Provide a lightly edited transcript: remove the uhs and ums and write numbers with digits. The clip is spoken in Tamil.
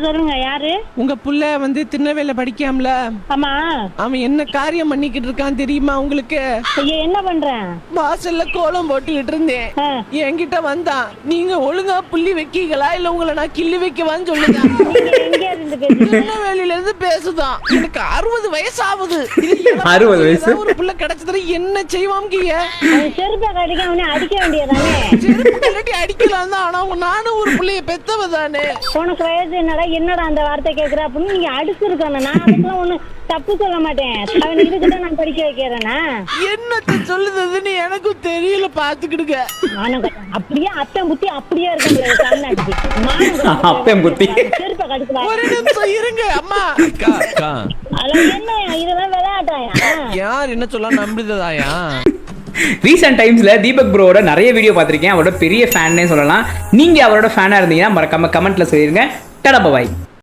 சொல்லுங்க யாரு? உங்க புள்ள வந்து திருநெல்வேலியில படிக்காமல, ஆமா. அவன் என்ன காரியம் பண்ணிக்கிட்டு இருக்கான் தெரியுமா உங்களுக்கு? ஐயா என்ன பண்றேன்? வாசல்ல கோலம் போட்டுக்கிட்டு இருந்தேன். என்கிட்ட வந்தான். நீங்க ஒழுங்கா புள்ளி வைக்கீங்களா இல்ல உங்களை நான் கிள்ளி வைக்கவான்னு சொல்லுங்க. எங்க இருந்து பேசுறீங்க? திருநெல்வேலியில இருந்து பேசுதான். எனக்கு 60 வயசு ஆகுது. 60 வயசு ஒரு புள்ள கிடைச்சதுல என்ன செய்வாங்க? செருப்பை கடிக்க அவனை அடிக்க வேண்டியதானே? செருப்பு கழட்டி அடிக்கலாம் தான். ஆனா நானும் ஒரு புள்ளைய பெத்தவ தானே. உனக்கு வயசு என்னடா அந்த வார்த்தை கேக்குற அப்படின்னு நீங்க அடிச்சிருக்கணும். நான் அதுக்கெல்லாம் ஒண்ணு தப்பு சொல்ல மாட்டேன். அவன் இதுக்கிட்ட நான் படிக்க வைக்கிறேன்னா என்னத்த சொல்லுதுன்னு எனக்கும் தெரியல. பாத்துக்கிடுங்க. அப்படியே அத்தன் புத்தி அப்படியே இருக்கு. அப்பன் புத்தி. செருப்பை கடிக்க ஒரு நிமிஷம் இருங்க அம்மா. என்ன இதெல்லாம் விளையாட்டாயா? யார் என்ன சொல்ல நம்புறதாயா? ரீசெண்ட் டைம்ஸ்ல தீபக் ப்ரோவோட நிறைய வீடியோ பார்த்திருக்கேன். அவரோட பெரிய ஃபேன்னே சொல்லலாம். நீங்க அவரோட ஃபேனா இருந்தீங்கன்னா மறக்காம கமெண்ட்ல சொல்லிருங்க. டடா பாய்.